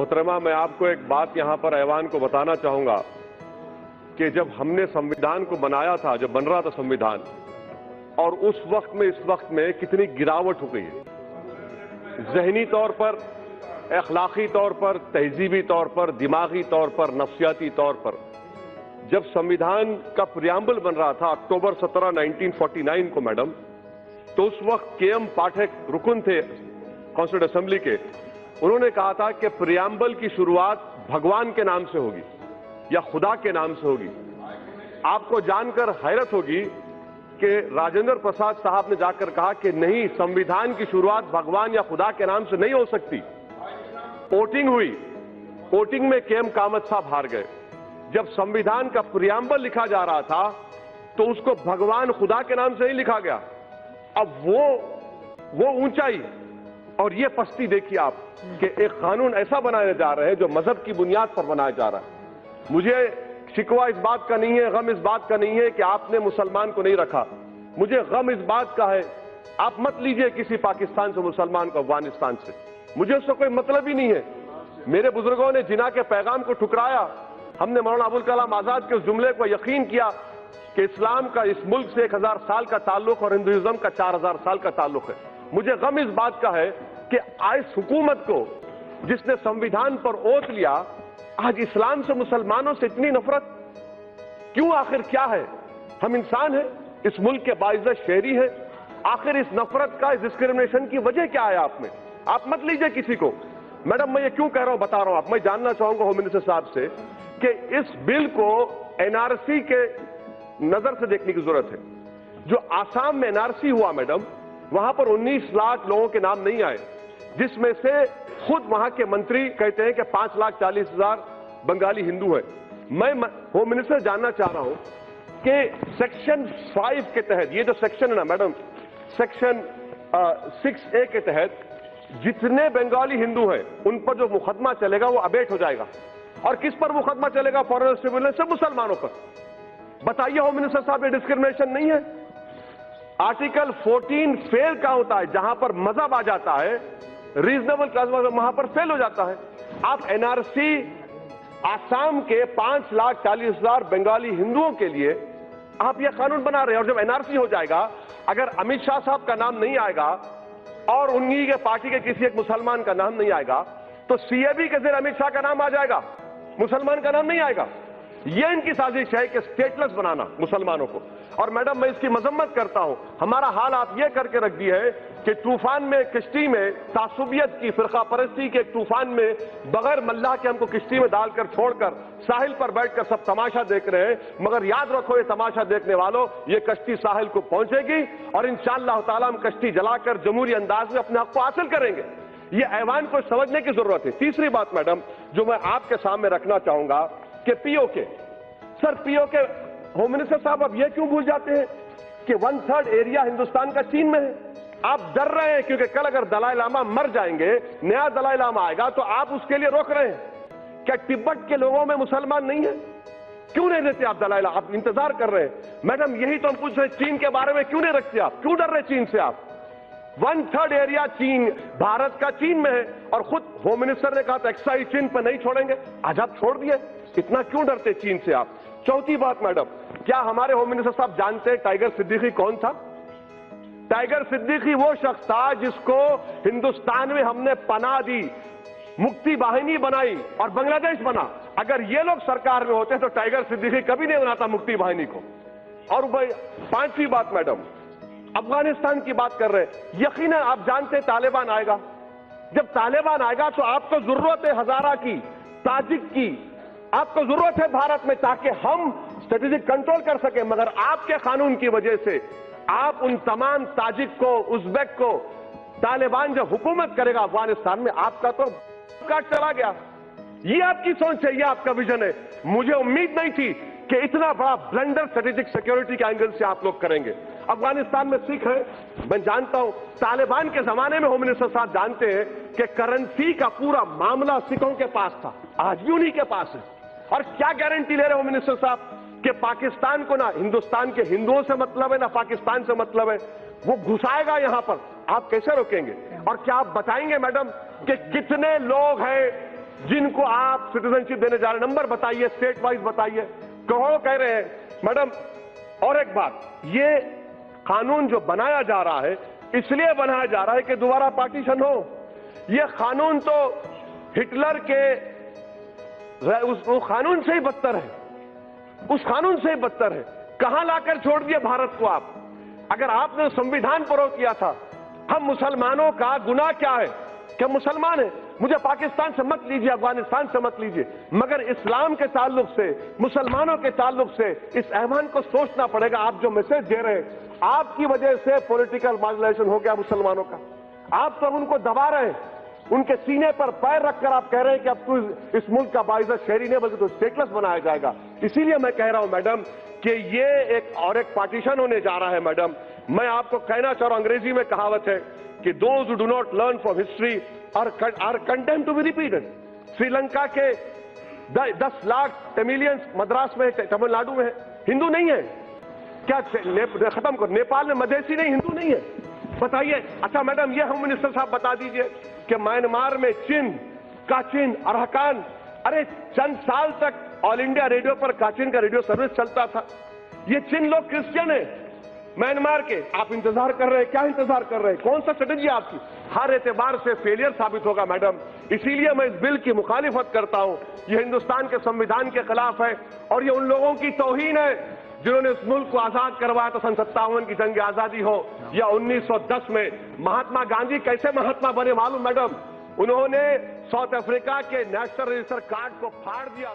मोहतरमा, मैं आपको एक बात यहां पर ऐवान को बताना चाहूंगा कि जब हमने संविधान को बनाया था, जब बन रहा था संविधान, और उस वक्त में इस वक्त में कितनी गिरावट हो गई है, जहनी तौर पर, अखलाकी तौर पर, तहजीबी तौर पर, दिमागी तौर पर, नफ्सियाती तौर पर। जब संविधान का प्रियम्बल बन रहा था अक्टूबर 17, 1949 को मैडम, तो उस वक्त के.एम. पाठक रुकन थे कॉन्स्टिट्यूंट असेंबली के। उन्होंने कहा था कि प्रियम्बल की शुरुआत भगवान के नाम से होगी या खुदा के नाम से होगी। आपको जानकर हैरत होगी कि राजेंद्र प्रसाद साहब ने जाकर कहा कि नहीं, संविधान की शुरुआत भगवान या खुदा के नाम से नहीं हो सकती। वोटिंग हुई, वोटिंग में के.एम. कामत साहब हार गए। जब संविधान का प्रियम्बल लिखा जा रहा था तो उसको भगवान खुदा के नाम से ही लिखा गया। अब वो ऊंचाई और ये पस्ती देखिए आप कि एक कानून ऐसा बनाया जा रहा है जो मजहब की बुनियाद पर बनाया जा रहा है। मुझे शिकवा इस बात का नहीं है, गम इस बात का नहीं है कि आपने मुसलमान को नहीं रखा। मुझे गम इस बात का है, आप मत लीजिए किसी पाकिस्तान से मुसलमान को, अफगानिस्तान से, मुझे उससे कोई मतलब ही नहीं है। मेरे बुजुर्गों ने जिना के पैगाम को ठुकराया। हमने मौलाना अबुल कलाम आजाद के उस जुमले को यकीन किया कि इस्लाम का इस मुल्क से 1000 साल का ताल्लुक और हिंदुइज्म का 4000 साल का ताल्लुक है। मुझे गम इस बात का है कि इस हुकूमत को, जिसने संविधान पर ओथ लिया, आज इस्लाम से, मुसलमानों से इतनी नफरत क्यों? आखिर क्या है? हम इंसान हैं, इस मुल्क के बाइज्जत शहरी हैं। आखिर इस नफरत का, इस डिस्क्रिमिनेशन की वजह क्या है आप में? आप मत लीजिए किसी को। मैडम, मैं ये क्यों कह रहा हूं, बता रहा हूं। आप, मैं जानना चाहूंगा होम मिनिस्टर साहब से कि इस बिल को एनआरसी के नजर से देखने की जरूरत है। जो आसाम में एनआरसी हुआ मैडम, वहां पर 19 लाख लोगों के नाम नहीं आए, जिसमें से खुद वहां के मंत्री कहते हैं कि 5,40,000 बंगाली हिंदू हैं। मैं होम मिनिस्टर जानना चाह रहा हूं कि सेक्शन 5 के तहत, ये जो सेक्शन है ना मैडम, सेक्शन 6A के तहत जितने बंगाली हिंदू हैं उन पर जो मुकदमा चलेगा वो अबेट हो जाएगा। और किस पर मुकदमा चलेगा? फॉरेन ट्रिब्यूनल से मुसलमानों पर। बताइए होम मिनिस्टर साहब, ये डिस्क्रिमिनेशन नहीं है? आर्टिकल 14 फेल का होता है, जहां पर मजहब आ जाता है, रीजनेबल क्लास वहां पर फेल हो जाता है। आप एनआरसी आसाम के 5,40,000 बंगाली हिंदुओं के लिए आप यह कानून बना रहे हैं। और जब एनआरसी हो जाएगा, अगर अमित शाह साहब का नाम नहीं आएगा और उन्हीं के पार्टी के किसी एक मुसलमान का नाम नहीं आएगा, तो सीएबी के जरिए अमित शाह का नाम आ जाएगा, मुसलमान का नाम नहीं आएगा। यह इनकी साजिश है कि स्टेटलेस बनाना मुसलमानों को। और मैडम, मैं इसकी मजम्मत करता हूं। हमारा हाल आप यह करके रख दिए है कि तूफान में, किश्ती में, तासुबियत की, फिरका परस्ती के एक तूफान में बगैर मल्लाह के हमको किश्ती में डालकर छोड़कर साहिल पर बैठकर सब तमाशा देख रहे हैं। मगर याद रखो, ये तमाशा देखने वालों, ये कश्ती साहिल को पहुंचेगी और इंशाअल्लाह ताला हम कश्ती जलाकर जमहूरी अंदाज में अपने हक को हासिल करेंगे। ये ऐवान को समझने की जरूरत है। तीसरी बात मैडम जो मैं आपके सामने रखना चाहूंगा कि PoK, sir PoK, home minister साहब अब यह क्यों भूल जाते हैं कि 1/3 एरिया हिंदुस्तान का चीन में है? आप डर रहे हैं क्योंकि कल अगर दलाई लामा मर जाएंगे, नया दलाई लामा आएगा, तो आप उसके लिए रोक रहे हैं। क्या तिब्बत के लोगों में मुसलमान नहीं है? क्यों नहीं देते आप दलाई लामा? आप इंतजार कर रहे हैं। मैडम, यही तो हम पूछ रहे हैं, चीन के बारे में क्यों नहीं रखते आप? क्यों डर रहे चीन से आप? 1/3 एरिया चीन, भारत का चीन में है। और खुद होम मिनिस्टर ने कहा था एक्साइज चीन पर नहीं छोड़ेंगे, आज आप छोड़ दिए। इतना क्यों डरते चीन से आप? चौथी बात मैडम, क्या हमारे होम मिनिस्टर साहब जानते हैं टाइगर सिद्दीकी कौन था? टाइगर सिद्दीकी वो शख्स था जिसको हिंदुस्तान में हमने पनाह दी, मुक्ति वाहिनी बनाई और बांग्लादेश बना। अगर ये लोग सरकार में होते तो टाइगर सिद्दीकी कभी नहीं बनाता मुक्ति वाहिनी को। और भाई, पांचवी बात मैडम, अफगानिस्तान की बात कर रहे हैं। यकीनन आप जानते हैं तालिबान आएगा। जब तालिबान आएगा तो आपको जरूरत है हजारा की, ताजिक की, आपको जरूरत है भारत में, ताकि हम स्ट्रेटेजिक कंट्रोल कर सके। मगर आपके कानून की वजह से आप उन तमाम ताजिक को, उज्बेक को, तालिबान जब हुकूमत करेगा अफगानिस्तान में, आपका तो काट चला गया। ये आपकी सोच है, ये आपका विजन है। मुझे उम्मीद नहीं थी कि इतना बड़ा ब्लंडर स्ट्रेटेजिक सिक्योरिटी के एंगल से आप लोग करेंगे। अफगानिस्तान में सिख है, मैं जानता हूं। तालिबान के जमाने में होम मिनिस्टर साहब जानते हैं कि करेंसी का पूरा मामला सिखों के पास था, आज भी उन्हीं के पास है। और क्या गारंटी ले रहे हो मिनिस्टर साहब कि पाकिस्तान को ना हिंदुस्तान के हिंदुओं से मतलब है, ना पाकिस्तान से मतलब है, वो घुसाएगा यहां पर, आप कैसे रोकेंगे? और क्या आप बताएंगे मैडम कि कितने लोग हैं जिनको आप सिटीजनशिप देने जा रहे हैं, नंबर बताइए, स्टेट वाइज बताइए। कहो कह रहे हैं मैडम। और एक बात, ये कानून जो बनाया जा रहा है इसलिए बनाया जा रहा है कि दोबारा पार्टीशन हो। ये कानून तो हिटलर के उस कानून से ही बदतर है, उस कानून से ही बदतर है। कहां लाकर छोड़ दिए भारत को आप? अगर आपने संविधान पर किया था, हम मुसलमानों का गुनाह क्या है कि मुसलमान है? मुझे पाकिस्तान से मत लीजिए, अफगानिस्तान से मत लीजिए, मगर इस्लाम के ताल्लुक से, मुसलमानों के ताल्लुक से इस ऐवान को सोचना पड़ेगा। आप जो मैसेज दे रहे हैं, आपकी वजह से पॉलिटिकल मार्जिनेशन हो गया मुसलमानों का। आप तो उनको दबा रहे हैं, उनके सीने पर पैर रखकर आप कह रहे हैं कि अब तो इस मुल्क का बाइज़्ज़त शहरी नहीं बल्कि तो स्टेटलेस बनाया जाएगा। इसीलिए मैं कह रहा हूं मैडम कि ये एक पार्टीशन होने जा रहा है। मैडम, मैं आपको कहना चाह रहा हूं, अंग्रेजी में कहावत है कि those who do not learn from history are condemned to be repeated. Sri Lanka के 10 लाख तमिलियंस मद्रास में, तमिलनाडु में है, हिंदू नहीं है क्या? खत्म करो। नेपाल में मधेसी नहीं, हिंदू नहीं है, बताइए। अच्छा मैडम, ये होम मिनिस्टर साहब बता दीजिए कि म्यांमार में चिन, काचिन, अरहकान, अरे चंद साल तक ऑल इंडिया रेडियो पर काचिन का रेडियो सर्विस चलता था। ये चिन लोग क्रिश्चियन है म्यांमार के। आप इंतजार कर रहे हैं, क्या इंतजार कर रहे हैं? कौन सा स्ट्रेटेजी आपकी? हर एतबार से फेलियर साबित होगा मैडम। इसीलिए मैं इस बिल की मुखालिफत करता हूं। ये हिंदुस्तान के संविधान के खिलाफ है और ये उन लोगों की तौहीन है जिन्होंने इस मुल्क को आजाद करवाया। तो सन 57 की जंग आजादी हो या 1910 में महात्मा गांधी कैसे महात्मा बने मालूम मैडम? उन्होंने साउथ अफ्रीका के नेशनल रजिस्टर कार्ड को फाड़ दिया।